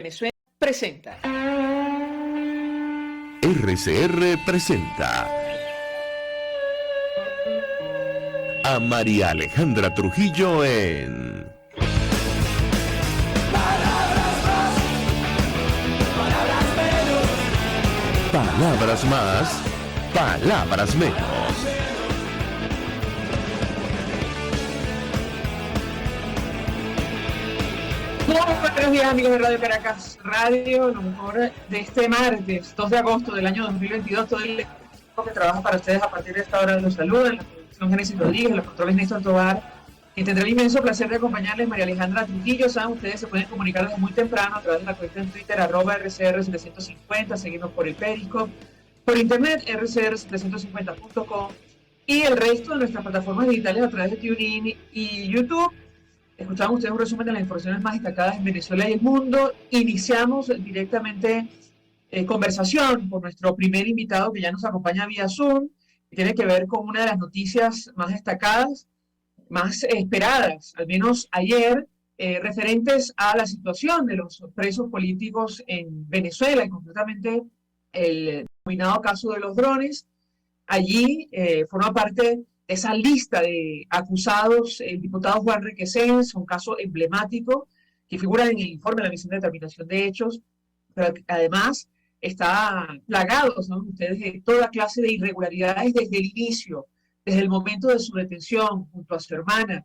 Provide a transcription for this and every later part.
Venezuela presenta. RCR presenta a María Alejandra Trujillo en Palabras más, palabras menos. Muy buenos días, amigos de Radio Caracas Radio, lo mejor de este martes 2 de agosto del año 2022. Todo el equipo que trabaja para ustedes a partir de esta hora los saluda, en la producción Génesis Rodríguez, en los controles Néstor Tobar, y tendré el inmenso placer de acompañarles María Alejandra Trujillo. Saben, ustedes se pueden comunicar desde muy temprano a través de la cuenta en Twitter @RCR750, seguirnos por el Periscope, por internet rcr750.com y el resto de nuestras plataformas digitales a través de TuneIn y YouTube. Escuchaban ustedes un resumen de las informaciones más destacadas en Venezuela y el mundo. Iniciamos directamente conversación con nuestro primer invitado que ya nos acompaña vía Zoom, que tiene que ver con una de las noticias más destacadas, más esperadas, al menos ayer, referentes a la situación de los presos políticos en Venezuela, y concretamente el denominado caso de los drones. Allí forma parte de esa lista de acusados el diputado Juan Requesens, un caso emblemático que figura en el informe de la Misión de Determinación de Hechos, pero que además está plagado, ¿saben ustedes?, de toda clase de irregularidades desde el inicio, desde el momento de su detención junto a su hermana,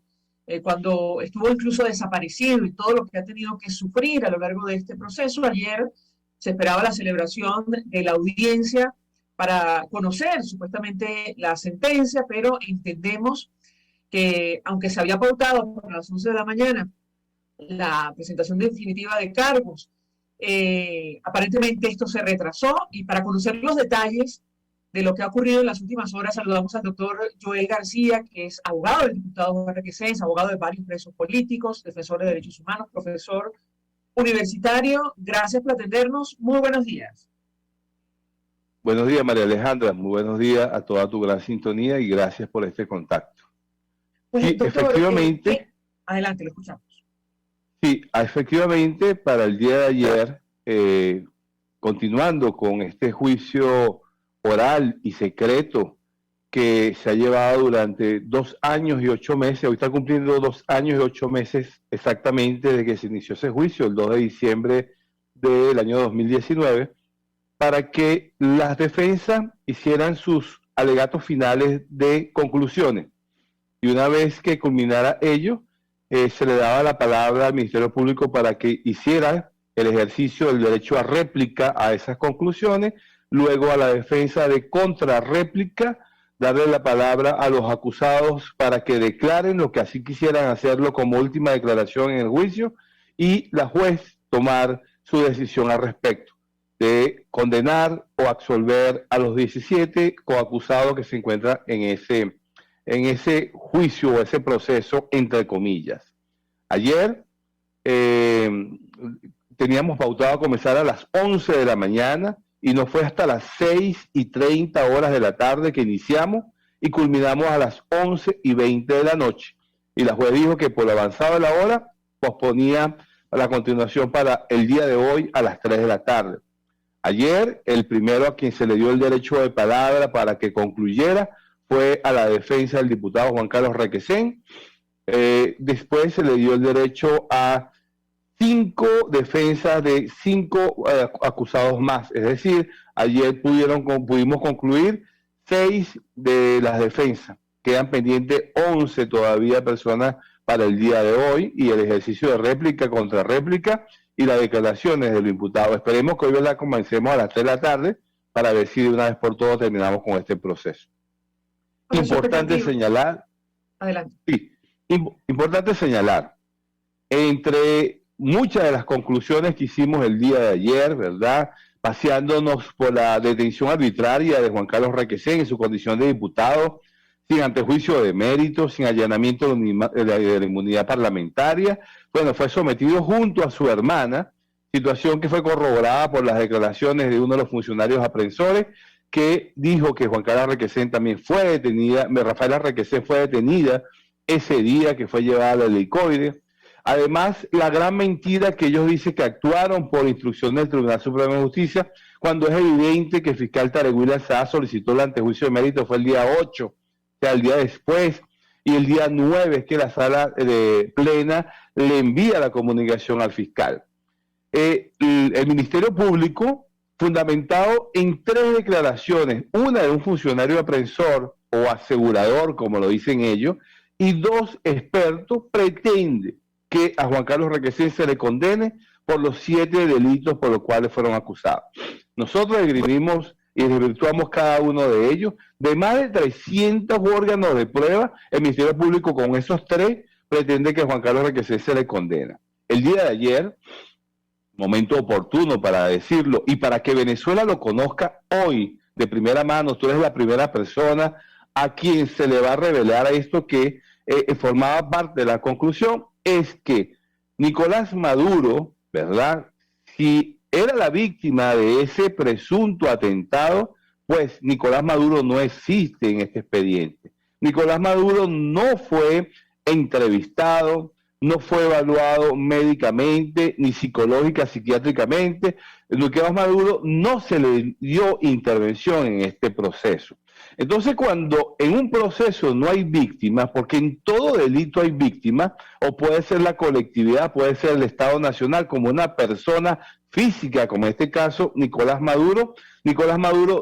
cuando estuvo incluso desaparecido y todo lo que ha tenido que sufrir a lo largo de este proceso. Ayer se esperaba la celebración de la audiencia para conocer supuestamente la sentencia, pero entendemos que aunque se había pautado para las 11 de la mañana la presentación definitiva de cargos, aparentemente esto se retrasó, y para conocer los detalles de lo que ha ocurrido en las últimas horas saludamos al doctor Joel García, que es abogado del diputado Juan Requesens, abogado de varios presos políticos, defensor de derechos humanos, profesor universitario. Gracias por atendernos. Muy buenos días. Buenos días, María Alejandra. Muy buenos días a toda tu gran sintonía y gracias por este contacto. Pues, sí, doctor, efectivamente. Adelante, lo escuchamos. Sí, efectivamente, para el día de ayer, continuando con este juicio oral y secreto que se ha llevado durante 2 años y 8 meses, hoy está cumpliendo 2 años y 8 meses exactamente desde que se inició ese juicio, el 2 de diciembre del año 2019, para que las defensas hicieran sus alegatos finales de conclusiones. Y una vez que culminara ello, se le daba la palabra al Ministerio Público para que hiciera el ejercicio del derecho a réplica a esas conclusiones, luego a la defensa de contrarréplica, darle la palabra a los acusados para que declaren lo que así quisieran hacerlo como última declaración en el juicio, y la juez tomar su decisión al respecto de condenar o absolver a los 17 coacusados que se encuentran en ese juicio o ese proceso, entre comillas. Ayer teníamos pautado a comenzar a las 11 de la mañana y no fue hasta las 6:30 horas de la tarde que iniciamos y culminamos a las 11:20 de la noche. Y la juez dijo que por lo avanzado de la hora posponía la continuación para el día de hoy a las 3 de la tarde. Ayer, el primero a quien se le dio el derecho de palabra para que concluyera fue a la defensa del diputado Juan Carlos Requesens. Después se le dio el derecho a 5 defensas de 5 acusados más. Es decir, ayer pudimos concluir 6 de las defensas. Quedan pendientes 11 todavía personas para el día de hoy, y el ejercicio de réplica, contrarréplica y las declaraciones del imputado. Esperemos que hoy la comencemos a las 3 de la tarde para ver si de una vez por todas terminamos con este proceso. Importante señalar. Adelante. Sí, importante señalar, entre muchas de las conclusiones que hicimos el día de ayer, ¿verdad?, paseándonos por la detención arbitraria de Juan Carlos Requesens en su condición de diputado, sin antejuicio de mérito, sin allanamiento de la inmunidad parlamentaria. Bueno, fue sometido junto a su hermana, situación que fue corroborada por las declaraciones de uno de los funcionarios aprensores, que dijo que Juan Carlos Requesens también fue detenida, Rafaela Requesens fue detenida ese día que fue llevada al helicoide. Además, la gran mentira que ellos dicen que actuaron por instrucción del Tribunal Supremo de Justicia, cuando es evidente que el fiscal Tareguila Saá solicitó el antejuicio de mérito, fue el día 8, o sea, el día después, y el día 9 es que la sala plena le envía la comunicación al fiscal. El Ministerio Público, fundamentado en 3 declaraciones, una de un funcionario aprensor o asegurador, como lo dicen ellos, y 2 expertos, pretende que a Juan Carlos Requesens se le condene por los 7 delitos por los cuales fueron acusados. Nosotros escribimos y desvirtuamos cada uno de ellos. De más de 300 órganos de prueba, el Ministerio Público con esos 3 pretende que a Juan Carlos Requesens se le condena. El día de ayer, momento oportuno para decirlo y para que Venezuela lo conozca hoy de primera mano, tú eres la primera persona a quien se le va a revelar a esto que formaba parte de la conclusión, es que Nicolás Maduro, ¿verdad? Si era la víctima de ese presunto atentado, pues Nicolás Maduro no existe en este expediente. Nicolás Maduro no fue entrevistado, no fue evaluado médicamente, ni psicológica, psiquiátricamente. Nicolás Maduro no se le dio intervención en este proceso. Entonces, cuando en un proceso no hay víctimas, porque en todo delito hay víctimas, o puede ser la colectividad, puede ser el Estado Nacional, como una persona física, como en este caso Nicolás Maduro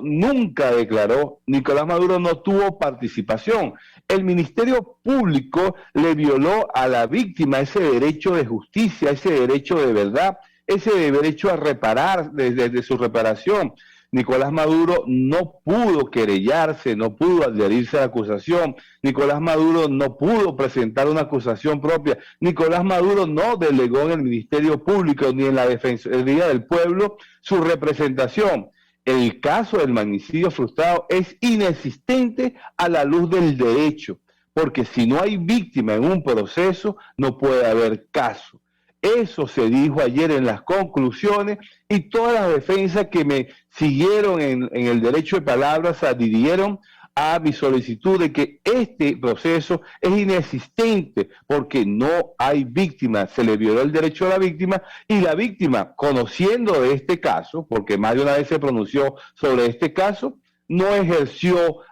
nunca declaró, Nicolás Maduro no tuvo participación. El Ministerio Público le violó a la víctima ese derecho de justicia, ese derecho de verdad, ese derecho a reparar desde su reparación. Nicolás Maduro no pudo querellarse, no pudo adherirse a la acusación. Nicolás Maduro no pudo presentar una acusación propia. Nicolás Maduro no delegó en el Ministerio Público ni en la Defensoría del Pueblo su representación. El caso del magnicidio frustrado es inexistente a la luz del derecho, porque si no hay víctima en un proceso, no puede haber caso. Eso se dijo ayer en las conclusiones y todas las defensas que me siguieron en el derecho de palabra se adhirieron a mi solicitud de que este proceso es inexistente porque no hay víctima, se le violó el derecho a la víctima y la víctima, conociendo de este caso, porque más de una vez se pronunció sobre este caso, no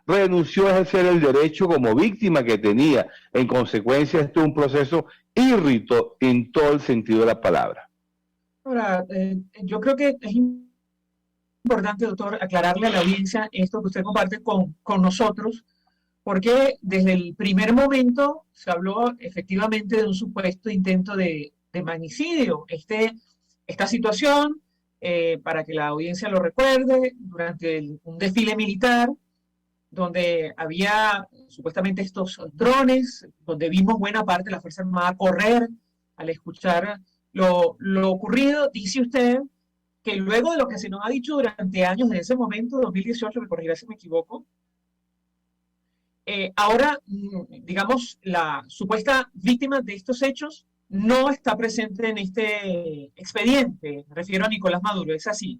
renunció a ejercer el derecho como víctima que tenía. En consecuencia, esto es un proceso írrito en todo el sentido de la palabra. Ahora, yo creo que es importante, doctor, aclararle a la audiencia esto que usted comparte con nosotros, porque desde el primer momento se habló efectivamente de un supuesto intento de magnicidio. Esta situación, para que la audiencia lo recuerde, durante un desfile militar, donde había supuestamente estos drones, donde vimos buena parte de la Fuerza Armada correr al escuchar lo ocurrido. Dice usted que luego de lo que se nos ha dicho durante años, desde ese momento, 2018, me corregirá si me equivoco, ahora, digamos, la supuesta víctima de estos hechos no está presente en este expediente. Me refiero a Nicolás Maduro, ¿es así?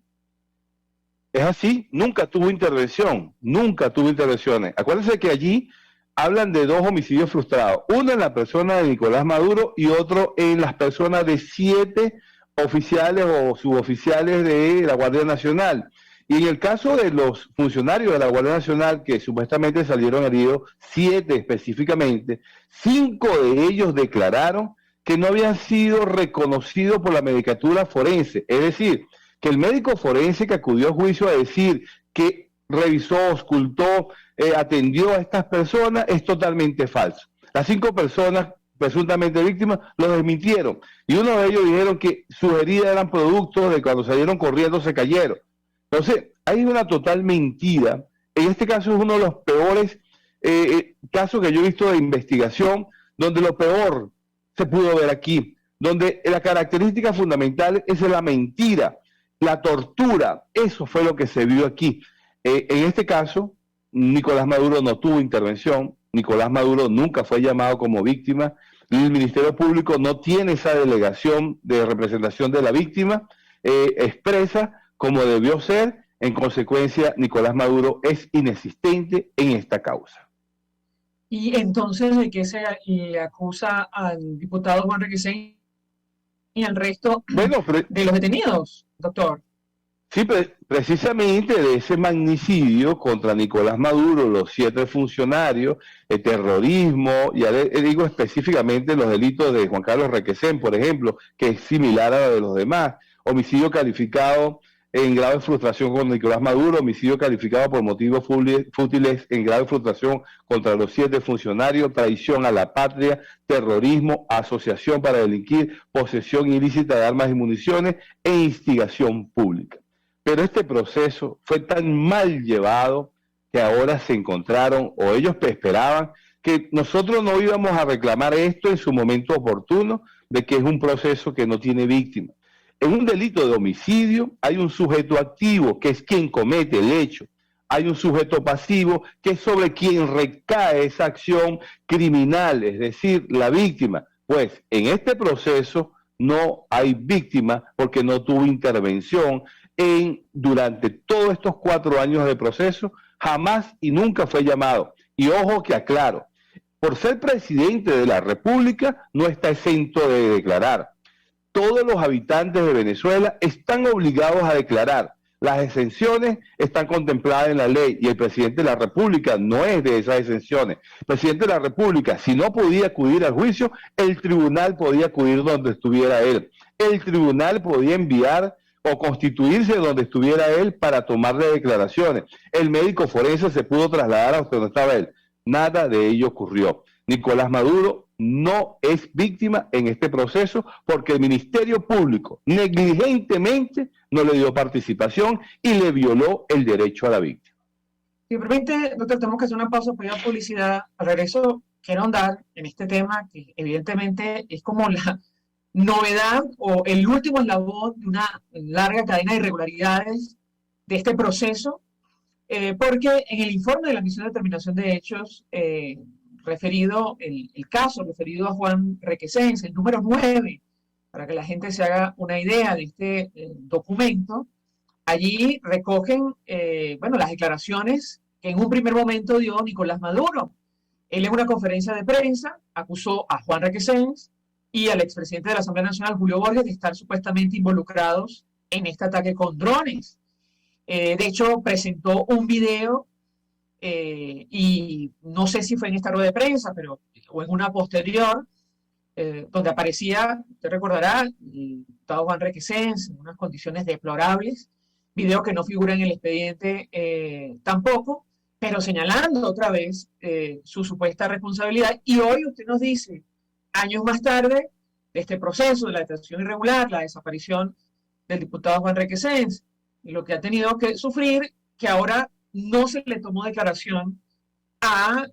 Es así, nunca tuvo intervención, nunca tuvo intervenciones. Acuérdense que allí hablan de 2 homicidios frustrados, uno en la persona de Nicolás Maduro y otro en las personas de 7 oficiales o suboficiales de la Guardia Nacional. Y en el caso de los funcionarios de la Guardia Nacional que supuestamente salieron heridos, 7 específicamente, 5 de ellos declararon que no habían sido reconocidos por la medicatura forense, es decir, que el médico forense que acudió a juicio a decir que revisó, auscultó, atendió a estas personas es totalmente falso. Las 5 personas presuntamente víctimas lo desmintieron y uno de ellos dijeron que sus heridas eran producto de cuando salieron corriendo se cayeron. Entonces, hay una total mentira. En este caso es uno de los peores casos que yo he visto de investigación, donde lo peor se pudo ver aquí, donde la característica fundamental es la mentira. La tortura, eso fue lo que se vio aquí. En este caso, Nicolás Maduro no tuvo intervención, Nicolás Maduro nunca fue llamado como víctima, el Ministerio Público no tiene esa delegación de representación de la víctima expresa como debió ser. En consecuencia, Nicolás Maduro es inexistente en esta causa. Y entonces, ¿de qué se le acusa al diputado Juan Requesens y el resto Bueno, de los detenidos, doctor. sí, precisamente de ese magnicidio contra Nicolás Maduro, los 7 funcionarios, el terrorismo, ya le digo específicamente los delitos de Juan Carlos Requesén, por ejemplo, que es similar a lo de los demás, homicidio calificado en grado de frustración con Nicolás Maduro, homicidio calificado por motivos fútiles en grado de frustración contra los 7 funcionarios, traición a la patria, terrorismo, asociación para delinquir, posesión ilícita de armas y municiones e instigación pública. Pero este proceso fue tan mal llevado que ahora se encontraron, o ellos esperaban, que nosotros no íbamos a reclamar esto en su momento oportuno, de que es un proceso que no tiene víctima. En un delito de homicidio hay un sujeto activo, que es quien comete el hecho. Hay un sujeto pasivo, que es sobre quien recae esa acción criminal, es decir, la víctima. Pues en este proceso no hay víctima porque no tuvo intervención durante todos estos 4 años de proceso, jamás y nunca fue llamado. Y ojo que aclaro, por ser presidente de la República no está exento de declarar. Todos los habitantes de Venezuela están obligados a declarar. Las exenciones están contempladas en la ley y el presidente de la República no es de esas exenciones. El presidente de la República, si no podía acudir al juicio, el tribunal podía acudir donde estuviera él. El tribunal podía enviar o constituirse donde estuviera él para tomarle declaraciones. El médico forense se pudo trasladar a donde estaba él. Nada de ello ocurrió. Nicolás Maduro no es víctima en este proceso porque el Ministerio Público negligentemente no le dio participación y le violó el derecho a la víctima. Si me permite, doctor, tenemos que hacer una pausa para ir a publicidad. Al regreso, quiero andar en este tema que evidentemente es como la novedad o el último eslabón de una larga cadena de irregularidades de este proceso, porque en el informe de la Misión de Determinación de Hechos, referido, el caso referido a Juan Requesén, el número 9, para que la gente se haga una idea de este documento, allí recogen, bueno, las declaraciones que en un primer momento dio Nicolás Maduro. Él en una conferencia de prensa acusó a Juan Requesén y al expresidente de la Asamblea Nacional, Julio Borges, de estar supuestamente involucrados en este ataque con drones. De hecho, presentó un video y no sé si fue en esta rueda de prensa, pero o en una posterior, donde aparecía, usted recordará, el diputado Juan Requesén en unas condiciones deplorables, video que no figura en el expediente tampoco, pero señalando otra vez su supuesta responsabilidad. Y hoy usted nos dice, años más tarde, de este proceso de la detención irregular, la desaparición del diputado Juan Requesén, y lo que ha tenido que sufrir, que ahora no se le tomó declaración a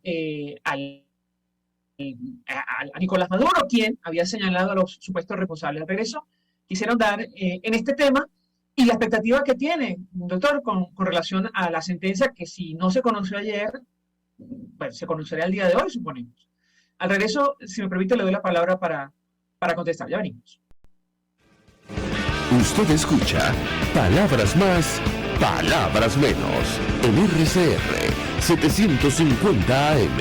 Nicolás Maduro, quien había señalado a los supuestos responsables. Al regreso, quisieron dar en este tema y la expectativa que tiene, doctor, con relación a la sentencia que si no se conoció ayer, bueno, se conocerá el día de hoy, suponemos. Al regreso, si me permite, le doy la palabra para contestar. Ya venimos. Usted escucha Palabras Más, Palabras Menos en RCR 750 AM.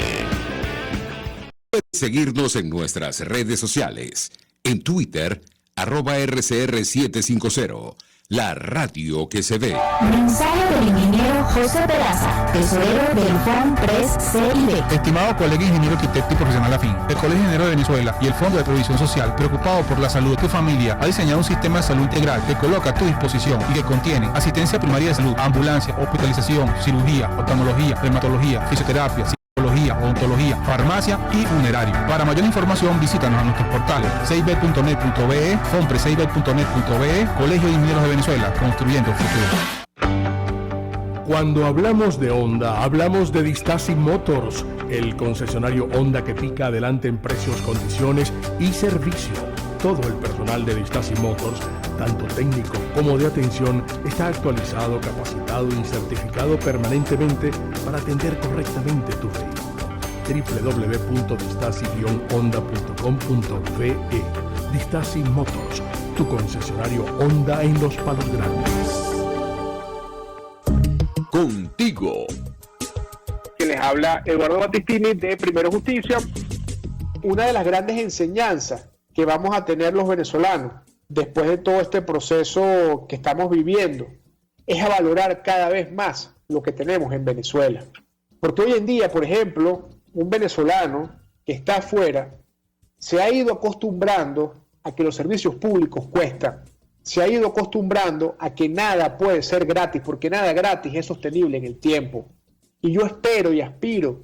Puedes seguirnos en nuestras redes sociales. En Twitter, @RCR750. La radio que se ve. Mensaje del ingeniero José Peraza, tesorero del FONPRES CID. Estimado colega ingeniero arquitecto y profesional afín, el Colegio Ingeniero de Venezuela y el Fondo de Previsión Social, preocupado por la salud de tu familia, ha diseñado un sistema de salud integral que coloca a tu disposición y que contiene asistencia primaria de salud, ambulancia, hospitalización, cirugía, oftalmología, dermatología, fisioterapia, psicología, odontología, farmacia y funerario. Para mayor información, visítanos a nuestros portales 6b.net.be, fonpre6b.net.be, Colegio de Ingenieros de Venezuela, construyendo el futuro. Cuando hablamos de Honda, hablamos de Distasi Motors, el concesionario Honda que pica adelante en precios, condiciones y servicio. Todo el personal de Distasi Motors, tanto técnico como de atención, está actualizado, capacitado y certificado permanentemente para atender correctamente tu vehículo. www.distasi-honda.com.be. Distasi Motors, tu concesionario Honda en Los Palos Grandes. Contigo. Que les habla Eduardo Battistini de Primero Justicia. Una de las grandes enseñanzas que vamos a tener los venezolanos después de todo este proceso que estamos viviendo, es a valorar cada vez más lo que tenemos en Venezuela. Porque hoy en día, por ejemplo, un venezolano que está afuera se ha ido acostumbrando a que los servicios públicos cuestan, se ha ido acostumbrando a que nada puede ser gratis, porque nada gratis es sostenible en el tiempo. Y yo espero y aspiro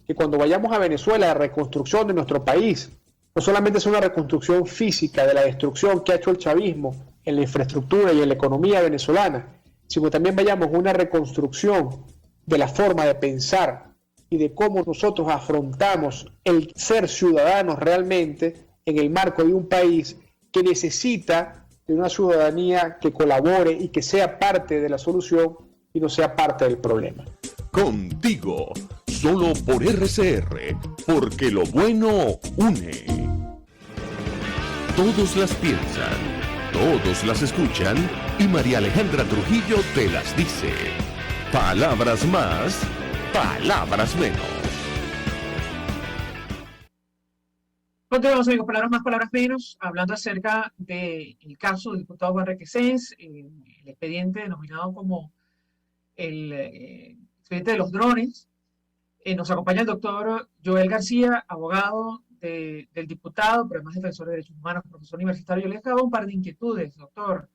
que cuando vayamos a Venezuela, la reconstrucción de nuestro país no solamente sea una reconstrucción física de la destrucción que ha hecho el chavismo en la infraestructura y en la economía venezolana, sino también vayamos a una reconstrucción de la forma de pensar y de cómo nosotros afrontamos el ser ciudadanos realmente en el marco de un país que necesita de una ciudadanía que colabore y que sea parte de la solución y no sea parte del problema. Contigo, solo por RCR, porque lo bueno une. Todos las piensan, todos las escuchan y María Alejandra Trujillo te las dice. Palabras más, palabras menos. Continuamos, amigos, palabras más, palabras menos, hablando acerca del caso del diputado Juan Requesens, el expediente denominado como el expediente de los drones. Nos acompaña el doctor Joel García, abogado del diputado, pero además defensor de derechos humanos, profesor universitario. Yo le he dejado un par de inquietudes, doctor.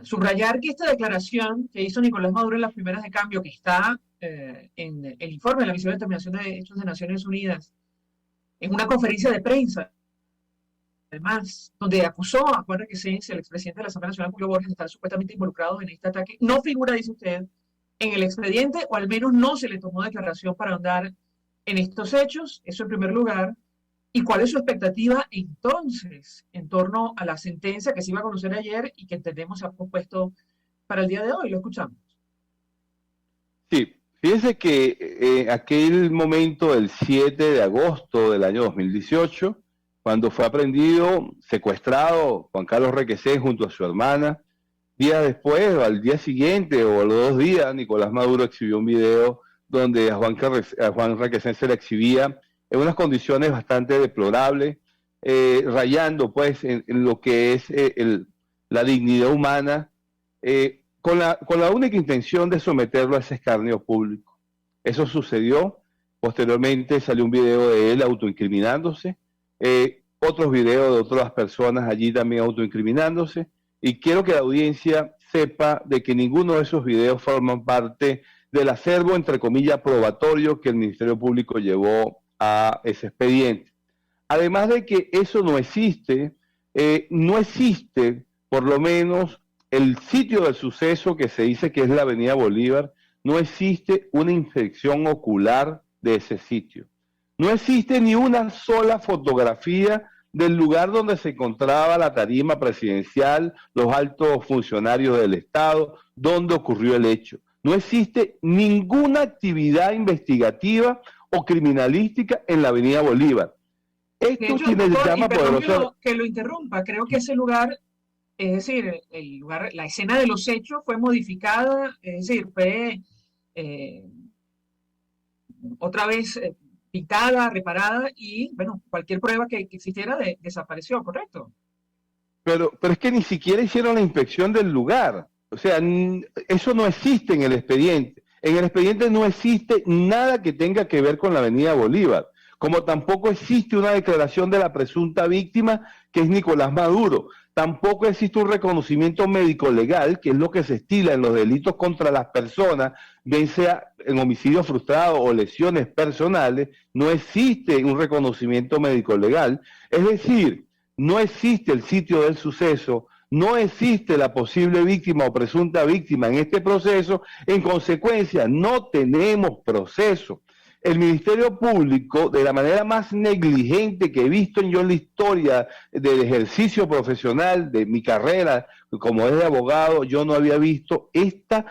Subrayar que esta declaración que hizo Nicolás Maduro en las primeras de cambio, que está en el informe de la Misión de Determinación de Hechos de Naciones Unidas, en una conferencia de prensa, además, donde acusó a Juan Requesens, el expresidente de la Asamblea Nacional, Julio Borges, de estar supuestamente involucrados en este ataque, no figura, dice usted, en el expediente, o al menos no se le tomó declaración para ahondar en estos hechos. Eso en primer lugar. ¿Y cuál es su expectativa entonces en torno a la sentencia que se iba a conocer ayer y que entendemos se ha propuesto para el día de hoy? Lo escuchamos. Sí, fíjense que aquel momento del 7 de agosto del año 2018, cuando fue aprehendido, secuestrado Juan Carlos Requesens junto a su hermana, días después, o al día siguiente, o a los 2 días, Nicolás Maduro exhibió un video donde a Juan Requesens se le exhibía en unas condiciones bastante deplorables, rayando pues en lo que es la dignidad humana, con la única intención de someterlo a ese escarnio público. Eso sucedió. Posteriormente salió un video de él autoincriminándose, otros videos de otras personas allí también autoincriminándose, y quiero que la audiencia sepa de que ninguno de esos videos forman parte del acervo, entre comillas, probatorio que el Ministerio Público llevó a ese expediente. Además de que eso no existe, por lo menos, el sitio del suceso que se dice que es la Avenida Bolívar, no existe una inspección ocular de ese sitio. No existe ni una sola fotografía del lugar donde se encontraba la tarima presidencial, los altos funcionarios del Estado, donde ocurrió el hecho. No existe ninguna actividad investigativa o criminalística en la Avenida Bolívar. Esto tiene llama poderosa. Que lo interrumpa, creo que ese lugar, es decir, el lugar, la escena de los hechos fue modificada, es decir, fue otra vez pintada, reparada, y bueno, cualquier prueba que existiera desapareció, ¿correcto? Pero es que ni siquiera hicieron la inspección del lugar. O sea, eso no existe en el expediente. En el expediente no existe nada que tenga que ver con la Avenida Bolívar, como tampoco existe una declaración de la presunta víctima, que es Nicolás Maduro. Tampoco existe un reconocimiento médico legal, que es lo que se estila en los delitos contra las personas, bien sea en homicidio frustrado o lesiones personales. No existe un reconocimiento médico legal. Es decir, no existe el sitio del suceso, no existe la posible víctima o presunta víctima en este proceso. En consecuencia, no tenemos proceso. El Ministerio Público, de la manera más negligente que he visto yo en la historia del ejercicio profesional de mi carrera como es de abogado, yo no había visto esta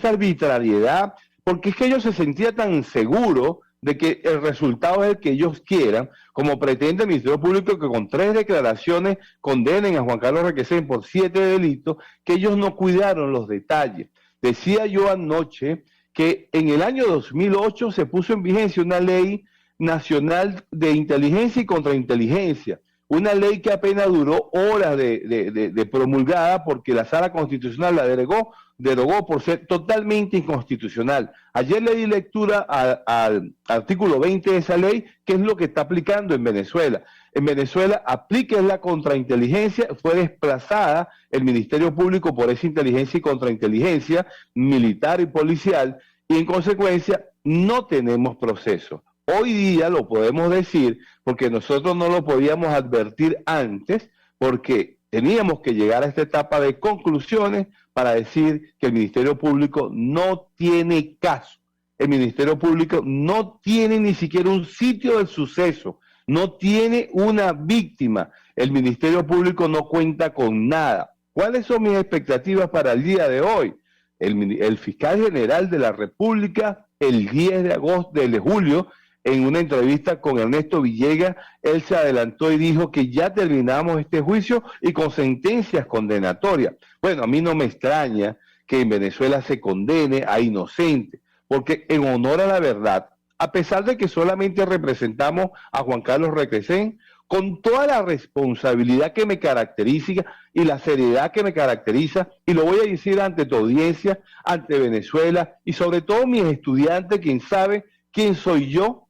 arbitrariedad, porque es que ellos se sentían tan seguros de que el resultado es el que ellos quieran, como pretende el Ministerio Público, que con 3 declaraciones condenen a Juan Carlos Requesens por 7 delitos, que ellos no cuidaron los detalles. Decía yo anoche que en el año 2008 se puso en vigencia una ley nacional de inteligencia y contrainteligencia, una ley que apenas duró horas de promulgada porque la Sala Constitucional la derogó por ser totalmente inconstitucional. Ayer le di lectura al artículo 20 de esa ley, que es lo que está aplicando en Venezuela. En Venezuela aplica la contrainteligencia, fue desplazada el Ministerio Público por esa inteligencia y contrainteligencia militar y policial, y en consecuencia no tenemos proceso. Hoy día lo podemos decir porque nosotros no lo podíamos advertir antes, porque teníamos que llegar a esta etapa de conclusiones para decir que el Ministerio Público no tiene caso. El Ministerio Público no tiene ni siquiera un sitio del suceso, no tiene una víctima. El Ministerio Público no cuenta con nada. ¿Cuáles son mis expectativas para el día de hoy? El fiscal general de la República, el 10 de julio, en una entrevista con Ernesto Villegas, él se adelantó y dijo que ya terminamos este juicio y con sentencias condenatorias. Bueno, a mí no me extraña que en Venezuela se condene a inocentes, porque en honor a la verdad, a pesar de que solamente representamos a Juan Carlos Requesén, con toda la responsabilidad que me caracteriza y la seriedad que me caracteriza, y lo voy a decir ante tu audiencia, ante Venezuela, y sobre todo mis estudiantes, quien sabe quién soy yo,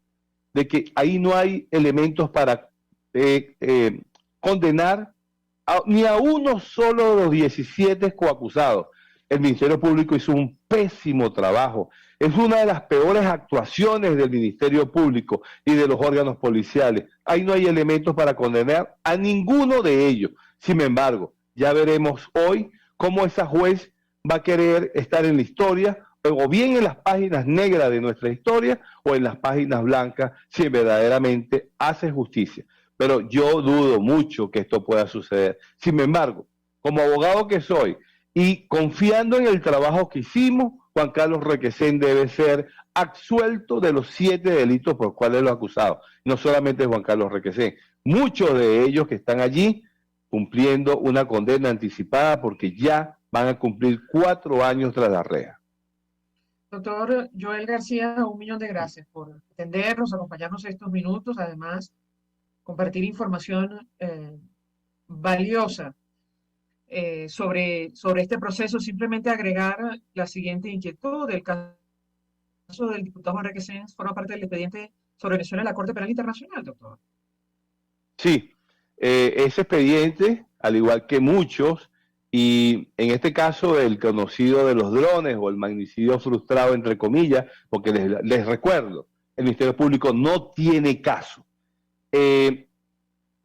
de que ahí no hay elementos para condenar ni a uno solo de los 17 coacusados. El Ministerio Público hizo un pésimo trabajo. Es una de las peores actuaciones del Ministerio Público y de los órganos policiales. Ahí no hay elementos para condenar a ninguno de ellos. Sin embargo, ya veremos hoy cómo esa juez va a querer estar en la historia, o bien en las páginas negras de nuestra historia o en las páginas blancas, si verdaderamente hace justicia. Pero yo dudo mucho que esto pueda suceder. Sin embargo, como abogado que soy y confiando en el trabajo que hicimos, Juan Carlos Requesén debe ser absuelto de los 7 delitos por los cuales lo ha acusado. No solamente Juan Carlos Requesén, muchos de ellos que están allí cumpliendo una condena anticipada porque ya van a cumplir 4 años tras la reja. Doctor Joel García, 1.000.000 de gracias por atendernos, acompañarnos estos minutos, además compartir información valiosa sobre este proceso. Simplemente agregar la siguiente inquietud: del caso del diputado Juan Requesén forma parte del expediente sobre Venezuela en la Corte Penal Internacional, doctor. Sí, ese expediente, al igual que muchos, y en este caso el conocido de los drones o el magnicidio frustrado, entre comillas, porque les recuerdo, el Ministerio Público no tiene caso,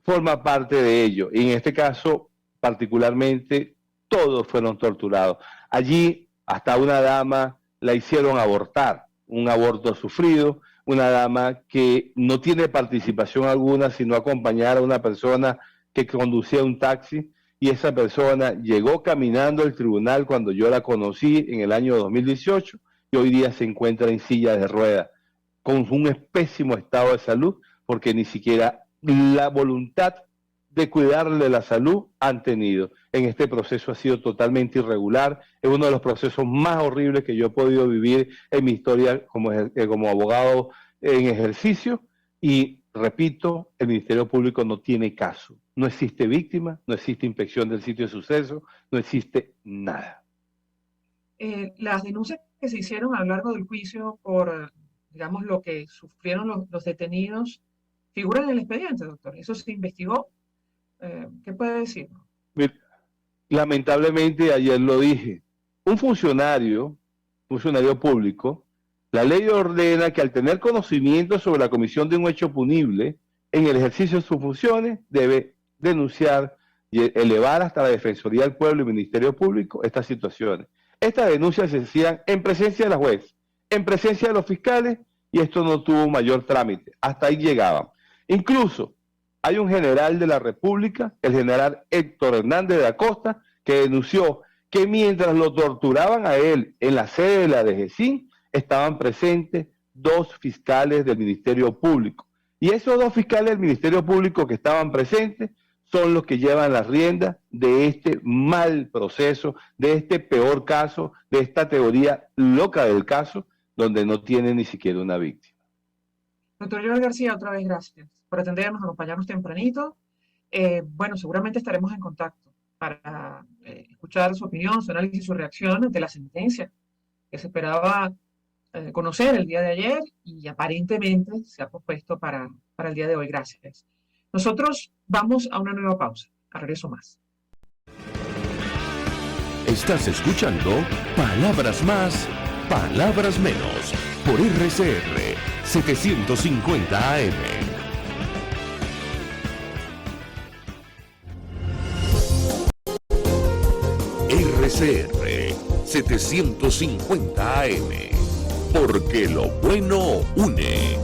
forma parte de ello. Y en este caso, particularmente, todos fueron torturados. Allí, hasta una dama la hicieron abortar, un aborto sufrido, una dama que no tiene participación alguna, sino acompañar a una persona que conducía un taxi, y esa persona llegó caminando al tribunal cuando yo la conocí en el año 2018 y hoy día se encuentra en silla de ruedas con un pésimo estado de salud porque ni siquiera la voluntad de cuidarle la salud han tenido. En este proceso ha sido totalmente irregular, es uno de los procesos más horribles que yo he podido vivir en mi historia como abogado en ejercicio, y repito, el Ministerio Público no tiene caso. No existe víctima, no existe inspección del sitio de suceso, no existe nada. Las denuncias que se hicieron a lo largo del juicio por, digamos, lo que sufrieron los detenidos, figuran en el expediente, doctor. ¿Eso se investigó? ¿Qué puede decir? Lamentablemente, ayer lo dije, un funcionario público, la ley ordena que al tener conocimiento sobre la comisión de un hecho punible, en el ejercicio de sus funciones, debe denunciar y elevar hasta la Defensoría del Pueblo y Ministerio Público estas situaciones. Estas denuncias se hacían en presencia de la juez, en presencia de los fiscales, y esto no tuvo mayor trámite. Hasta ahí llegaban. Incluso hay un general de la República, el general Héctor Hernández de Acosta, que denunció que mientras lo torturaban a él en la sede de la DGCIN, estaban presentes 2 fiscales del Ministerio Público. Y esos 2 fiscales del Ministerio Público que estaban presentes son los que llevan las riendas de este mal proceso, de este peor caso, de esta teoría loca del caso, donde no tiene ni siquiera una víctima. Doctor Joel García, otra vez gracias por atendernos, acompañarnos tempranito. Bueno, seguramente estaremos en contacto para escuchar su opinión, su análisis, su reacción ante la sentencia que se esperaba conocer el día de ayer y aparentemente se ha pospuesto para el día de hoy. Gracias. Nosotros vamos a una nueva pausa. A regreso más. Estás escuchando Palabras Más, Palabras Menos por RCR 750 AM. RCR 750 AM, porque lo bueno une.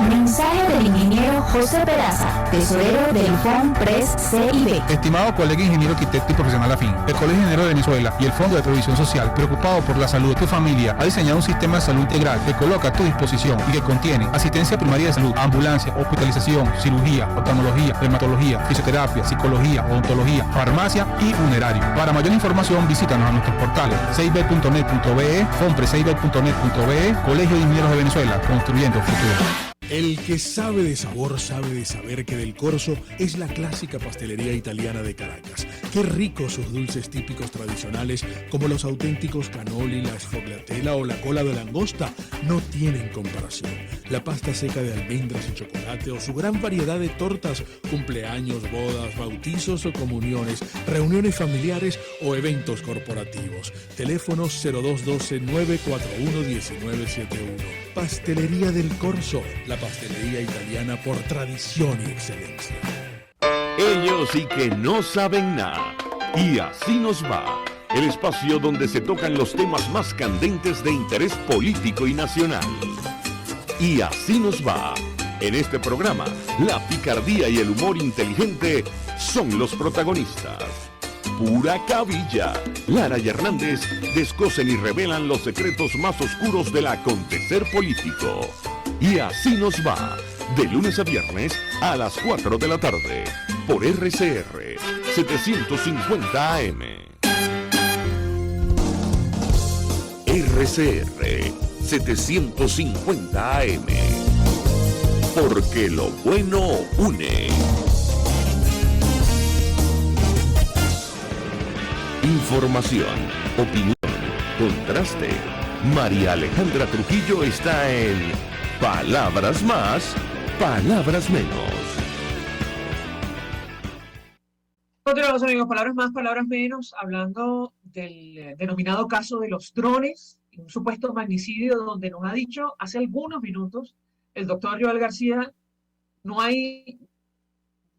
Mensaje del ingeniero José Peraza, tesorero del FONPRES CIB. Estimado colega ingeniero arquitecto y profesional afín, el Colegio de Ingenieros de Venezuela y el Fondo de Previsión Social, preocupado por la salud de tu familia, ha diseñado un sistema de salud integral que coloca a tu disposición y que contiene asistencia primaria de salud, ambulancia, hospitalización, cirugía, oftalmología, dermatología, fisioterapia, psicología, odontología, farmacia y funerario. Para mayor información, visítanos a nuestros portales cib.net.be, fonprescib.net.be, Colegio de Ingenieros de Venezuela, construyendo futuro. El que sabe de sabor sabe de saber que Del Corso es la clásica pastelería italiana de Caracas. Qué ricos sus dulces típicos tradicionales como los auténticos cannoli, la sfogliatella o la cola de langosta no tienen comparación. La pasta seca de almendras y chocolate o su gran variedad de tortas, cumpleaños, bodas, bautizos o comuniones, reuniones familiares o eventos corporativos. Teléfonos 0212-941-1971. Pastelería Del Corso, la pastelería italiana por tradición y excelencia. Ellos sí que no saben nada. Y así nos va. El espacio donde se tocan los temas más candentes de interés político y nacional. Y así nos va. En este programa, la picardía y el humor inteligente son los protagonistas. Pura cabilla. Lara y Hernández descosen y revelan los secretos más oscuros del acontecer político. Y así nos va, de lunes a viernes a las 4 de la tarde, por RCR 750 AM. RCR 750 AM, porque lo bueno une. Información, opinión, contraste. María Alejandra Trujillo está en Palabras Más, Palabras Menos. Continuamos, amigos, palabras más, palabras menos, hablando del denominado caso de los drones, un supuesto magnicidio donde nos ha dicho hace algunos minutos el doctor Joel García, no hay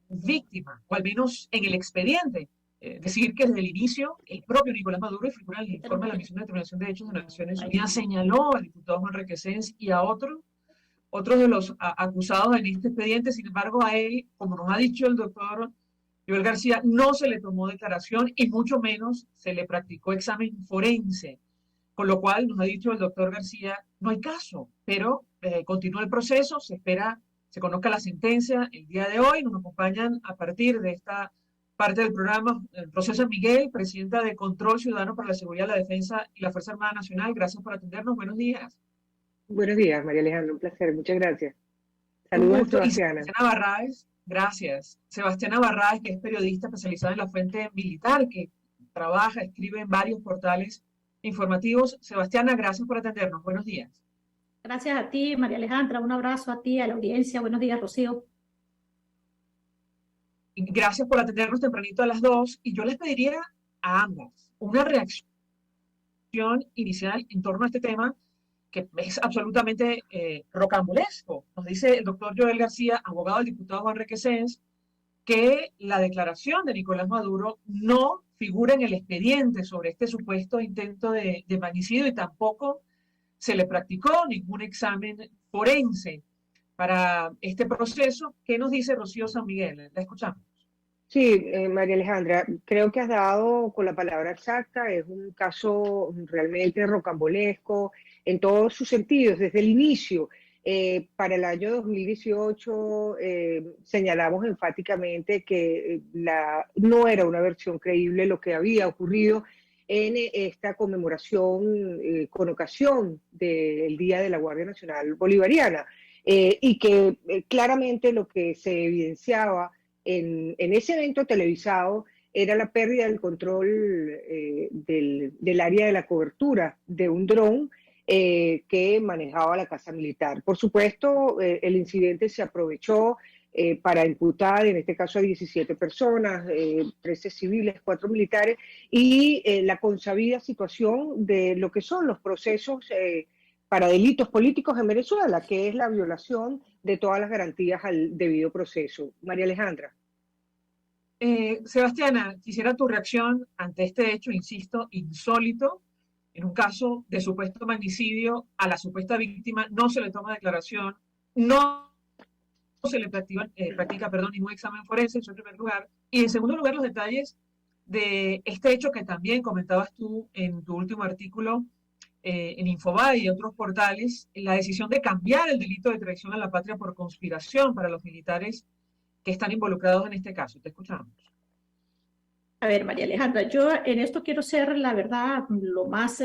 víctima, o al menos en el expediente. Decir que desde el inicio el propio Nicolás Maduro, y figura en el informe de la Misión de Determinación de Derechos de Naciones Unidas, señaló al diputado Juan Requesens y a otros de los acusados en este expediente. Sin embargo, a él, como nos ha dicho el doctor Joel García, no se le tomó declaración y mucho menos se le practicó examen forense, con lo cual nos ha dicho el doctor García, no hay caso, pero continúa el proceso, se espera se conozca la sentencia el día de hoy. Nos acompañan a partir de esta parte del programa el Proceso Miguel, presidenta de Control Ciudadano para la Seguridad, la Defensa y la Fuerza Armada Nacional. Gracias por atendernos. Buenos días. Buenos días, María Alejandra, un placer, muchas gracias. Saludos a Sebastiana. Sebastiana Barraez, gracias. Sebastiana Barraez, que es periodista especializada en la fuente militar, que trabaja, escribe en varios portales informativos. Sebastiana, gracias por atendernos. Buenos días. Gracias a ti, María Alejandra. Un abrazo a ti, a la audiencia. Buenos días, Rocío. Gracias por atendernos tempranito a las 2. Y yo les pediría a ambas una reacción inicial en torno a este tema que es absolutamente rocambolesco. Nos dice el doctor Joel García, abogado del diputado Juan Requesens, que la declaración de Nicolás Maduro no figura en el expediente sobre este supuesto intento de magnicidio y tampoco se le practicó ningún examen forense para este proceso. ¿Qué nos dice Rocío San Miguel? La escuchamos. Sí, María Alejandra, creo que has dado con la palabra exacta. Es un caso realmente rocambolesco en todos sus sentidos, desde el inicio. Para el año 2018 señalamos enfáticamente que no era una versión creíble lo que había ocurrido en esta conmemoración con ocasión del Día de la Guardia Nacional Bolivariana. y que claramente lo que se evidenciaba en ese evento televisado era la pérdida del control del área de la cobertura de un dron que manejaba la Casa Militar. Por supuesto, el incidente se aprovechó para imputar, en este caso, a 17 personas, 13 civiles, 4 militares, y la consabida situación de lo que son los procesos para delitos políticos en Venezuela, que es la violación de todas las garantías al debido proceso. María Alejandra. Sebastiana, quisiera tu reacción ante este hecho, insisto, insólito. En un caso de supuesto magnicidio, a la supuesta víctima no se le toma declaración, no se le practica ningún examen forense, eso en primer lugar. Y en segundo lugar, los detalles de este hecho que también comentabas tú en tu último artículo en Infobae y otros portales, la decisión de cambiar el delito de traición a la patria por conspiración para los militares que están involucrados en este caso. Te escuchamos. A ver, María Alejandra, yo en esto quiero ser, la verdad, lo más,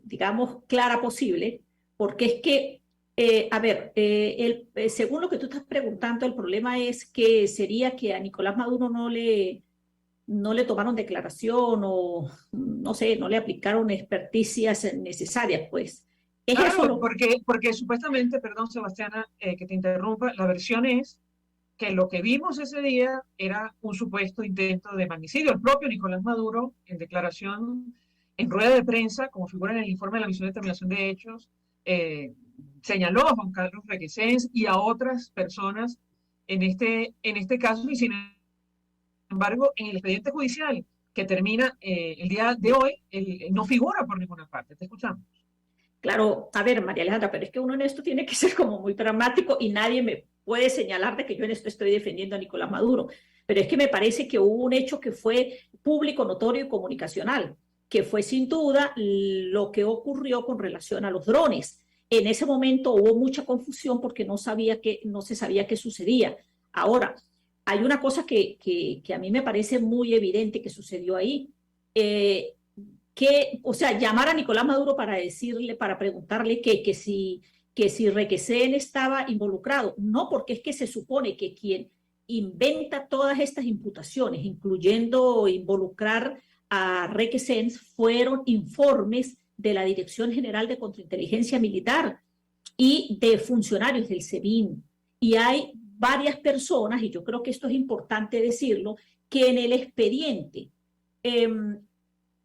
digamos, clara posible, porque es que, según lo que tú estás preguntando, el problema es que sería que a Nicolás Maduro no le tomaron declaración o, no sé, no le aplicaron experticias necesarias, pues. ¿Es claro, eso porque supuestamente, perdón, Sebastiana, que te interrumpa, la versión es que lo que vimos ese día era un supuesto intento de magnicidio. El propio Nicolás Maduro, en declaración, en rueda de prensa, como figura en el informe de la Misión de Determinación de Hechos, señaló a Juan Carlos Requesens y a otras personas en este caso, y sin embargo, en el expediente judicial que termina el día de hoy, no figura por ninguna parte. Te escuchamos. Claro, a ver, María Alejandra, pero es que uno en esto tiene que ser como muy pragmático y nadie me puede señalar de que yo en esto estoy defendiendo a Nicolás Maduro. Pero es que me parece que hubo un hecho que fue público, notorio y comunicacional, que fue sin duda lo que ocurrió con relación a los drones. En ese momento hubo mucha confusión porque no se sabía qué sucedía. Ahora, hay una cosa que a mí me parece muy evidente que sucedió ahí. O sea, llamar a Nicolás Maduro para preguntarle que si Requesens estaba involucrado. No, porque es que se supone que quien inventa todas estas imputaciones, incluyendo involucrar a Requesens, fueron informes de la Dirección General de Contrainteligencia Militar y de funcionarios del SEBIN. Y hay varias personas, y yo creo que esto es importante decirlo, que en el expediente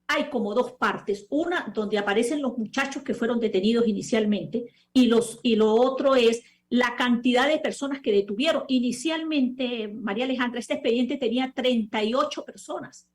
hay como dos partes. Una donde aparecen los muchachos que fueron detenidos inicialmente y lo otro es la cantidad de personas que detuvieron. Inicialmente, María Alejandra, este expediente tenía 38 personas.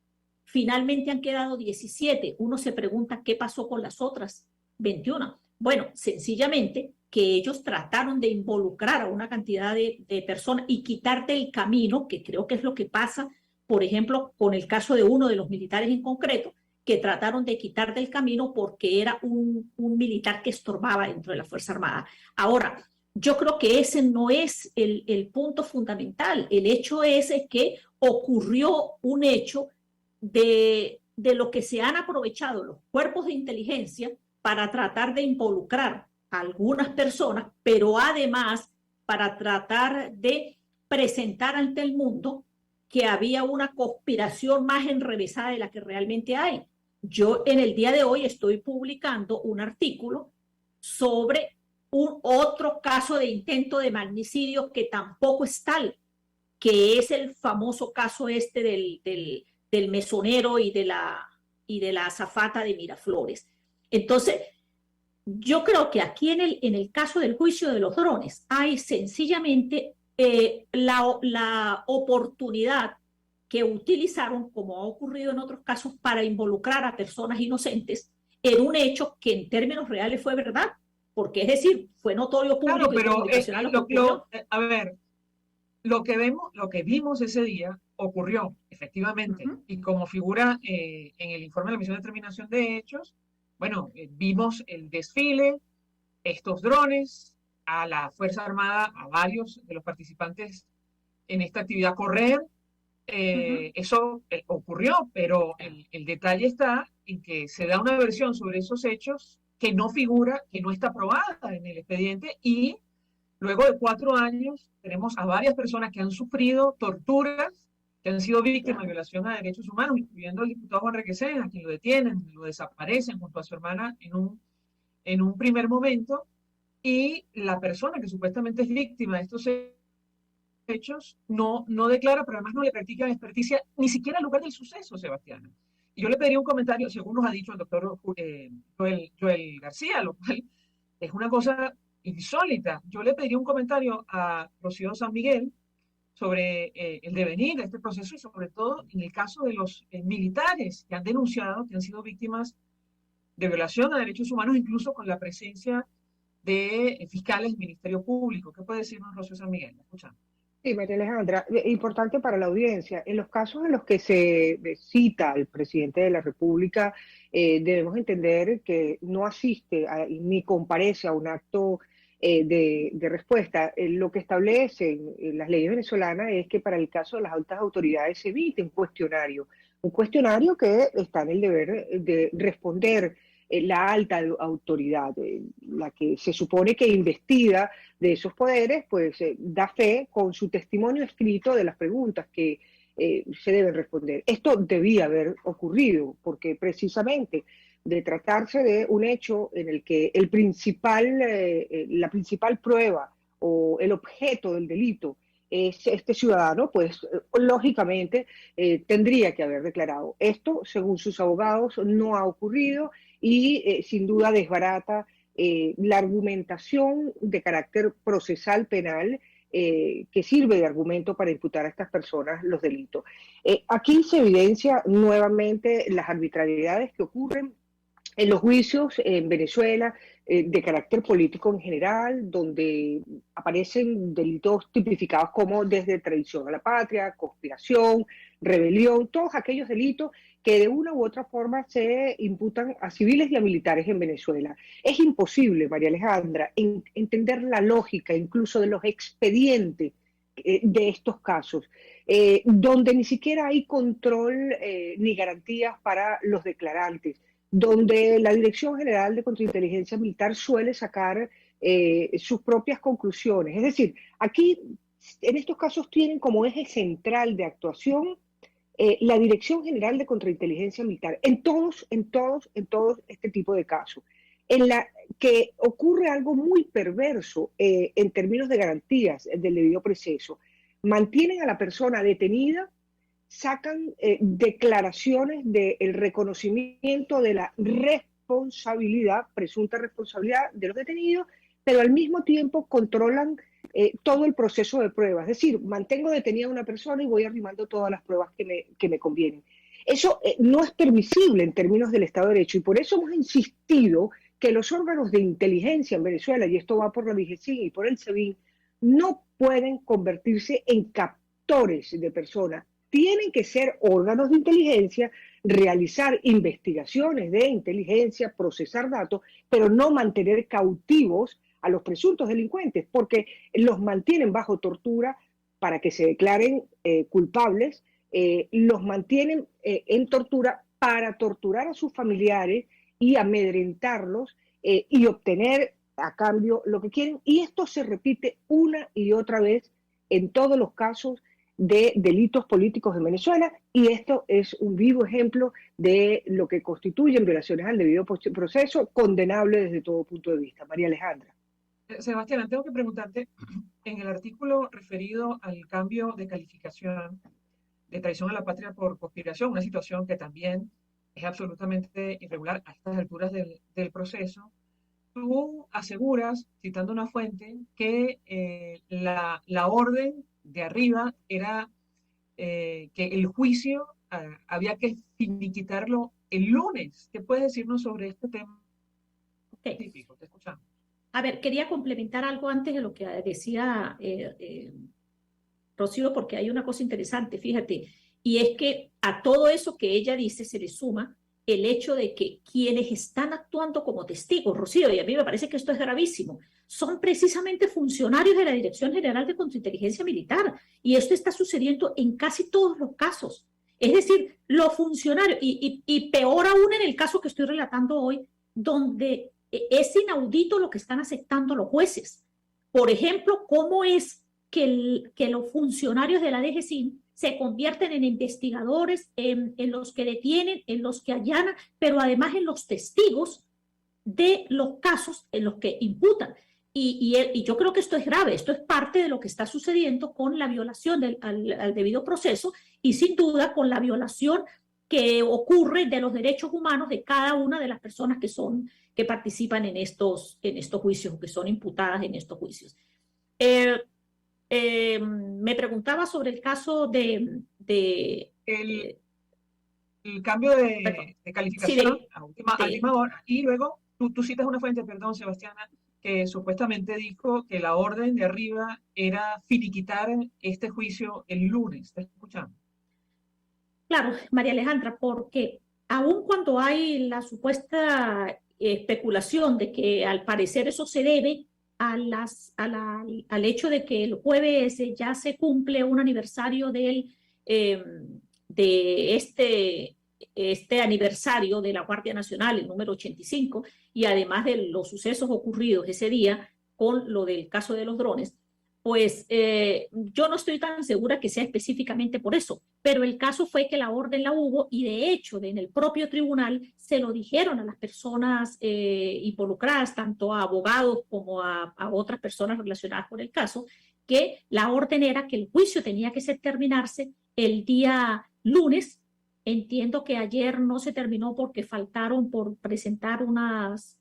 Finalmente han quedado 17. Uno se pregunta qué pasó con las otras 21. Bueno, sencillamente que ellos trataron de involucrar a una cantidad de personas y quitar del camino, que creo que es lo que pasa, por ejemplo, con el caso de uno de los militares en concreto, que trataron de quitar del camino porque era un militar que estorbaba dentro de la Fuerza Armada. Ahora, yo creo que ese no es el punto fundamental. El hecho es que ocurrió un hecho de lo que se han aprovechado los cuerpos de inteligencia para tratar de involucrar a algunas personas, pero además para tratar de presentar ante el mundo que había una conspiración más enrevesada de la que realmente hay. Yo en el día de hoy estoy publicando un artículo sobre otro caso de intento de magnicidio que tampoco es tal, que es el famoso caso del mesonero y de la azafata de Miraflores. Entonces, yo creo que aquí en el caso del juicio de los drones hay sencillamente la oportunidad que utilizaron, como ha ocurrido en otros casos, para involucrar a personas inocentes en un hecho que en términos reales fue verdad, porque es decir, fue notorio público. Claro, pero a ver, lo que vimos ese día ocurrió efectivamente, y como figura en el informe de la Misión de Determinación de Hechos, bueno, vimos el desfile, estos drones, a la Fuerza Armada, a varios de los participantes en esta actividad correr. Eso ocurrió, pero el detalle está en que se da una versión sobre esos hechos que no figura, que no está aprobada en el expediente, y luego de 4 años tenemos a varias personas que han sufrido torturas, que han sido víctimas de violación a derechos humanos, incluyendo el diputado Juan Requesens, a quien lo detienen, lo desaparecen junto a su hermana en un primer momento, y la persona que supuestamente es víctima de estos hechos no declara, pero además no le practican experticia ni siquiera al lugar del suceso, Sebastián. Y yo le pediría un comentario, según nos ha dicho el doctor Joel García, lo cual es una cosa insólita. Yo le pediría un comentario a Rocío San Miguel sobre el devenir de este proceso y sobre todo en el caso de los militares que han denunciado que han sido víctimas de violación a derechos humanos, incluso con la presencia de fiscales del Ministerio Público. ¿Qué puede decirnos Rocío San Miguel? Escuchamos. Sí, María Alejandra, importante para la audiencia. En los casos en los que se cita al presidente de la República, debemos entender que no asiste ni comparece a un acto de respuesta. Lo que establecen las leyes venezolanas es que para el caso de las altas autoridades se emite un cuestionario que está en el deber de responder la alta autoridad, la que se supone que investiga de esos poderes, pues da fe con su testimonio escrito de las preguntas que se deben responder. Esto debía haber ocurrido, porque precisamente de tratarse de un hecho en el que la principal prueba o el objeto del delito es este ciudadano, pues lógicamente tendría que haber declarado. Esto, según sus abogados, no ha ocurrido y sin duda desbarata la argumentación de carácter procesal penal que sirve de argumento para imputar a estas personas los delitos. Aquí se evidencia nuevamente las arbitrariedades que ocurren en los juicios en Venezuela de carácter político en general, donde aparecen delitos tipificados como desde traición a la patria, conspiración, rebelión, todos aquellos delitos que de una u otra forma se imputan a civiles y a militares en Venezuela. Es imposible, María Alejandra, entender la lógica incluso de los expedientes de estos casos, donde ni siquiera hay control ni garantías para los declarantes, donde la Dirección General de Contrainteligencia Militar suele sacar sus propias conclusiones. Es decir, aquí, en estos casos, tienen como eje central de actuación la Dirección General de Contrainteligencia Militar, en todos este tipo de casos, en la que ocurre algo muy perverso en términos de garantías del debido proceso. Mantienen a la persona detenida, sacan declaraciones del reconocimiento de la responsabilidad, presunta responsabilidad de los detenidos, pero al mismo tiempo controlan todo el proceso de pruebas. Es decir, mantengo detenida a una persona y voy arrimando todas las pruebas que me convienen. Eso no es permisible en términos del Estado de Derecho y por eso hemos insistido que los órganos de inteligencia en Venezuela, y esto va por la DIGESIN y por el SEBIN, no pueden convertirse en captores de personas. Tienen que ser órganos de inteligencia, realizar investigaciones de inteligencia, procesar datos, pero no mantener cautivos a los presuntos delincuentes, porque los mantienen bajo tortura para que se declaren culpables, los mantienen en tortura para torturar a sus familiares y amedrentarlos y obtener a cambio lo que quieren. Y esto se repite una y otra vez en todos los casos de delitos políticos en Venezuela, y esto es un vivo ejemplo de lo que constituyen violaciones al debido proceso, condenable desde todo punto de vista. María Alejandra. Sebastián, tengo que preguntarte, en el artículo referido al cambio de calificación de traición a la patria por conspiración, una situación que también es absolutamente irregular a estas alturas del proceso, tú aseguras, citando una fuente, que la orden de arriba era que el juicio había que finiquitarlo el lunes. ¿Qué puedes decirnos sobre este tema? Típico, te escuchamos. A ver, quería complementar algo antes de lo que decía Rocío, porque hay una cosa interesante, fíjate, y es que a todo eso que ella dice se le suma el hecho de que quienes están actuando como testigos, Rocío, y a mí me parece que esto es gravísimo, son precisamente funcionarios de la Dirección General de Contrainteligencia Militar, y esto está sucediendo en casi todos los casos. Es decir, los funcionarios, y peor aún en el caso que estoy relatando hoy, donde es inaudito lo que están aceptando los jueces. Por ejemplo, cómo es que los funcionarios de la DGCIN se convierten en investigadores, en los que detienen, en los que allanan, pero además en los testigos de los casos en los que imputan. Y yo creo que esto es grave, esto es parte de lo que está sucediendo con la violación al debido proceso y sin duda con la violación que ocurre de los derechos humanos de cada una de las personas que participan en estos juicios, que son imputadas en estos juicios. Me preguntaba sobre el caso el cambio de calificación sí, a última hora, y luego tú citas una fuente, perdón, Sebastiana, que supuestamente dijo que la orden de arriba era finiquitar este juicio el lunes. ¿Estás escuchando? Claro, María Alejandra, porque aun cuando hay la supuesta especulación de que al parecer eso se debe al hecho de que el jueves ya se cumple un aniversario de este aniversario de la Guardia Nacional, el número 85, y además de los sucesos ocurridos ese día con lo del caso de los drones, pues yo no estoy tan segura que sea específicamente por eso, pero el caso fue que la orden la hubo y de hecho en el propio tribunal se lo dijeron a las personas involucradas, tanto a abogados como a otras personas relacionadas con el caso, que la orden era que el juicio tenía que terminarse el día lunes. Entiendo que ayer no se terminó porque faltaron por presentar unos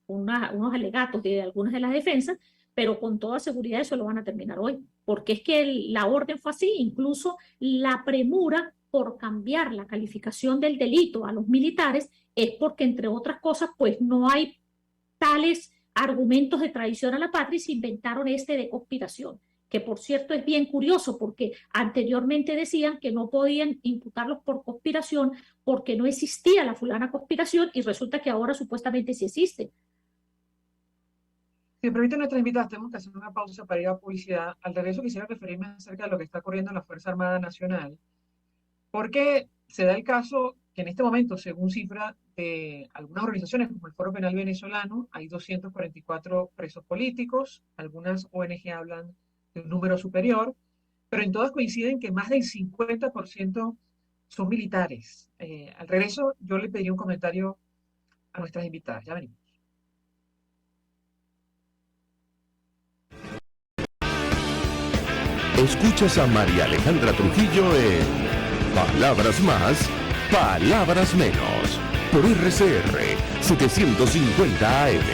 alegatos de algunas de las defensas, pero con toda seguridad eso lo van a terminar hoy, porque es que la orden fue así, incluso la premura por cambiar la calificación del delito a los militares es porque, entre otras cosas, pues no hay tales argumentos de traición a la patria y se inventaron de conspiración, que por cierto es bien curioso porque anteriormente decían que no podían imputarlos por conspiración porque no existía la fulana conspiración y resulta que ahora supuestamente sí existe. Si me permiten nuestras invitadas, tenemos que hacer una pausa para ir a publicidad. Al regreso quisiera referirme acerca de lo que está ocurriendo en la Fuerza Armada Nacional, porque se da el caso que en este momento, según cifra de algunas organizaciones como el Foro Penal Venezolano, hay 244 presos políticos, algunas ONG hablan de un número superior, pero en todas coinciden que más del 50% son militares. Al regreso yo le pediría un comentario a nuestras invitadas. Ya venimos. Escuchas a María Alejandra Trujillo en Palabras Más, Palabras Menos, por RCR 750 AM.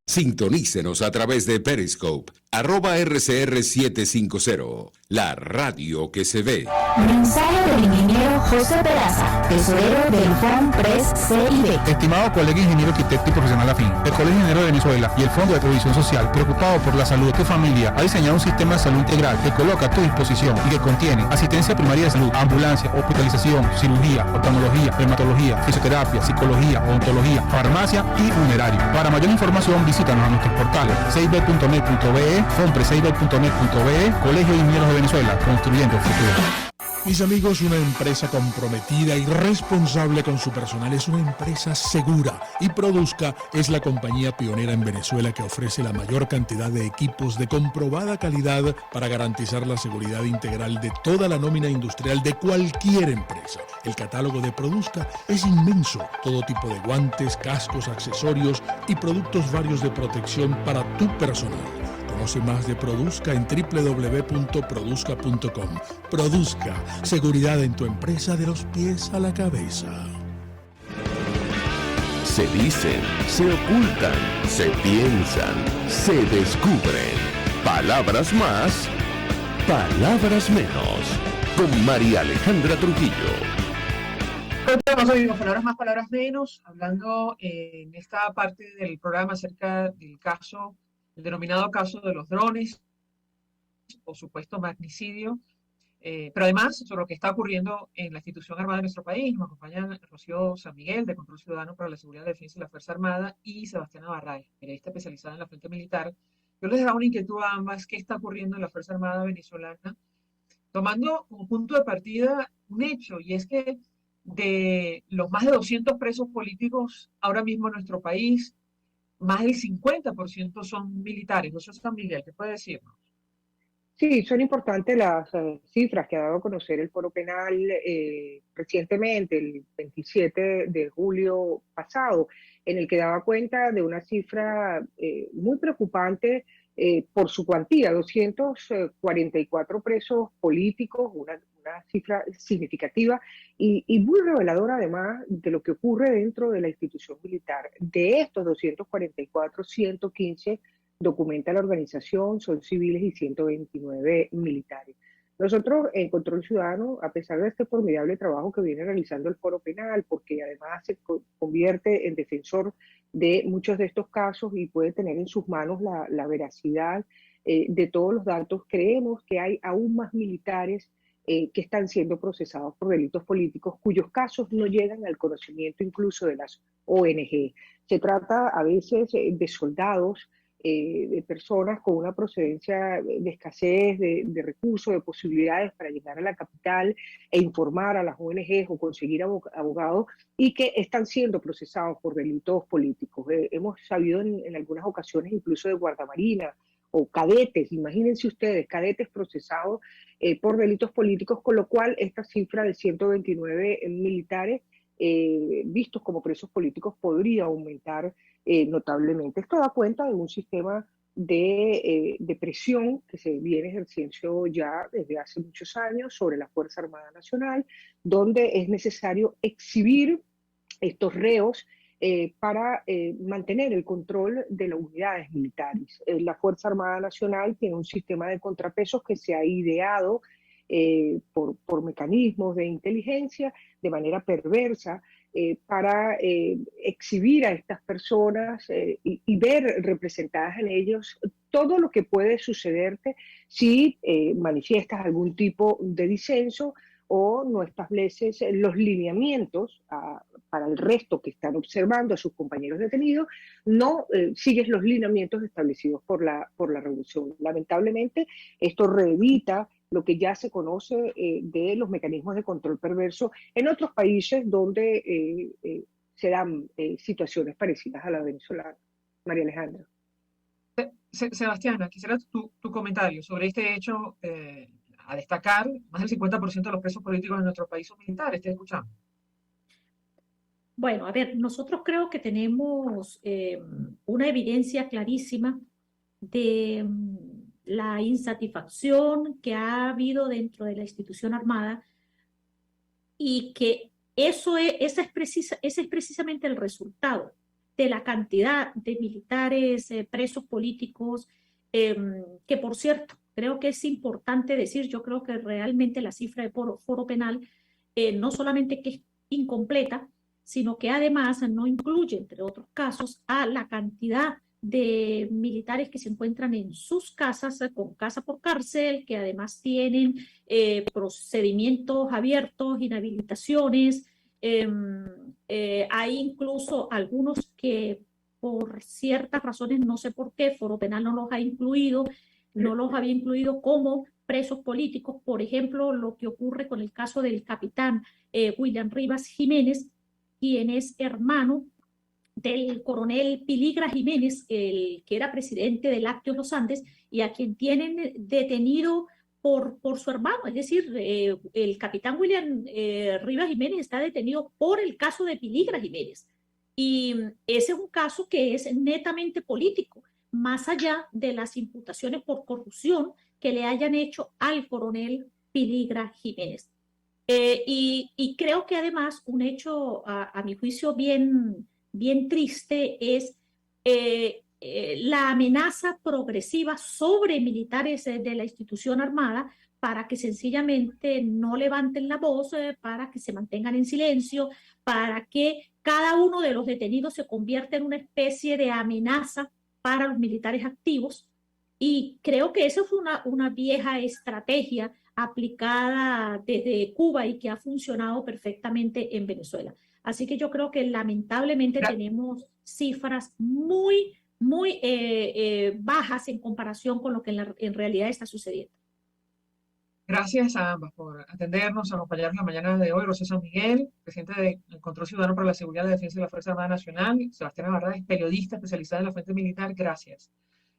Sintonícenos a través de Periscope, @RCR750, la radio que se ve. Mensaje del ingeniero José Peraza, tesorero del FONPRES CIB. Estimado colega ingeniero arquitecto y profesional afín, el Colegio Ingeniero de Venezuela y el Fondo de Previsión Social, preocupado por la salud de tu familia, ha diseñado un sistema de salud integral que coloca a tu disposición y que contiene asistencia primaria de salud, ambulancia, hospitalización, cirugía, oftalmología, dermatología, fisioterapia, psicología, odontología, farmacia y funerario. Para mayor información, visítanos a nuestros portales cib.net.be, fonprescib.net.be, Colegio de Ingenieros de Venezuela, construyendo el futuro. Mis amigos, una empresa comprometida y responsable con su personal es una empresa segura, y Produzca es la compañía pionera en Venezuela que ofrece la mayor cantidad de equipos de comprobada calidad para garantizar la seguridad integral de toda la nómina industrial de cualquier empresa. El catálogo de Produzca es inmenso, todo tipo de guantes, cascos, accesorios y productos varios de protección para tu personal. Conoce más de Produzca en www.produzca.com. Produzca, seguridad en tu empresa de los pies a la cabeza. Se dicen, se ocultan, se piensan, se descubren. Palabras más, palabras menos. Con María Alejandra Trujillo. Continuamos hoy con Palabras Más, Palabras Menos, hablando en esta parte del programa acerca del caso, el denominado caso de los drones o supuesto magnicidio, pero además sobre lo que está ocurriendo en la institución armada de nuestro país. Nos acompañan Rocío San Miguel, de Control Ciudadano para la Seguridad, la Defensa y la Fuerza Armada, y Sebastiana Barray, periodista especializada en la Frente Militar. Yo les daba una inquietud a ambas: ¿qué está ocurriendo en la Fuerza Armada venezolana? Tomando como punto de partida un hecho, y es que de los más de 200 presos políticos ahora mismo en nuestro país, más del 50% son militares. ¿No sé, Miguel, qué puede decirnos? Sí, son importantes las cifras que ha dado a conocer el Foro Penal recientemente, el 27 de julio pasado, en el que daba cuenta de una cifra muy preocupante por su cuantía, 244 presos políticos, una cifra significativa y muy reveladora además de lo que ocurre dentro de la institución militar. De estos 244, 115 documenta la organización, son civiles y 129 militares. Nosotros en Control Ciudadano, a pesar de este formidable trabajo que viene realizando el Foro Penal, porque además se convierte en defensor de muchos de estos casos y puede tener en sus manos la veracidad de todos los datos, creemos que hay aún más militares que están siendo procesados por delitos políticos cuyos casos no llegan al conocimiento incluso de las ONG. Se trata a veces de soldados, de personas con una procedencia de escasez de recursos, de posibilidades para llegar a la capital e informar a las ONGs o conseguir abogados y que están siendo procesados por delitos políticos. Hemos sabido en algunas ocasiones incluso de guardamarina o cadetes, imagínense ustedes, cadetes procesados por delitos políticos, con lo cual esta cifra de 129 militares vistos como presos políticos podría aumentar notablemente. Esto da cuenta de un sistema de presión que se viene ejerciendo ya desde hace muchos años sobre la Fuerza Armada Nacional, donde es necesario exhibir estos reos para mantener el control de las unidades militares. La Fuerza Armada Nacional tiene un sistema de contrapesos que se ha ideado por mecanismos de inteligencia de manera perversa para exhibir a estas personas y ver representadas en ellos todo lo que puede sucederte si manifiestas algún tipo de disenso o no estableces los lineamientos para el resto que están observando a sus compañeros detenidos, no sigues los lineamientos establecidos por la revolución. Lamentablemente, esto reedita lo que ya se conoce de los mecanismos de control perverso en otros países donde se dan situaciones parecidas a la venezolana. María Alejandra. Sebastiana, quisiera tu comentario sobre este hecho a destacar. Más del 50% de los presos políticos en nuestro país son militares. ¿Te escuchamos? Bueno, a ver, nosotros creo que tenemos una evidencia clarísima de la insatisfacción que ha habido dentro de la institución armada y que ese es precisamente el resultado de la cantidad de militares presos políticos, que por cierto, creo que es importante decir, yo creo que realmente la cifra de Foro Penal no solamente que es incompleta, sino que además no incluye, entre otros casos, a la cantidad de militares que se encuentran en sus casas, con casa por cárcel, que además tienen procedimientos abiertos, inhabilitaciones. Hay incluso algunos que por ciertas razones, no sé por qué, Foro Penal no los ha incluido, no los había incluido como presos políticos. Por ejemplo, lo que ocurre con el caso del capitán William Rivas Jiménez, quien es hermano del coronel Piligra Jiménez, el que era presidente del Lácteos Los Andes, y a quien tienen detenido por su hermano. Es decir, el capitán William Rivas Jiménez está detenido por el caso de Piligra Jiménez. Y ese es un caso que es netamente político, más allá de las imputaciones por corrupción que le hayan hecho al coronel Piligra Jiménez. Y creo que además un hecho, a mi juicio, bien triste es la amenaza progresiva sobre militares de la institución armada para que sencillamente no levanten la voz, para que se mantengan en silencio, para que cada uno de los detenidos se convierta en una especie de amenaza para los militares activos. Y creo que esa fue una vieja estrategia aplicada desde Cuba y que ha funcionado perfectamente en Venezuela. Así que yo creo que lamentablemente tenemos cifras muy bajas en comparación con lo que en realidad está sucediendo. Gracias a ambas por atendernos, acompañarnos la mañana de hoy. Rocío San Miguel, presidente del Control Ciudadano para la Seguridad, la Defensa y la Fuerza Armada Nacional. Sebastián Navarrete, periodista especializada en la fuente militar. Gracias.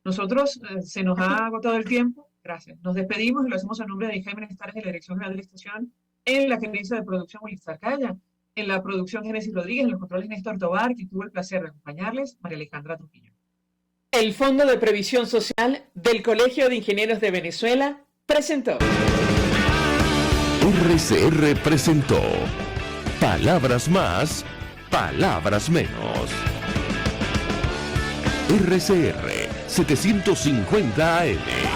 Nosotros se nos ha agotado el tiempo. Gracias. Nos despedimos y lo hacemos a nombre de Jaime Nestares de la Dirección General de la Estación, en la gerencia de producción Wilizar Calla, en la producción Génesis Rodríguez, en los controles Néstor Tobar, que tuvo el placer de acompañarles, María Alejandra Trujillo. El Fondo de Previsión Social del Colegio de Ingenieros de Venezuela presentó. RCR presentó Palabras Más, Palabras Menos. RCR 750 AM.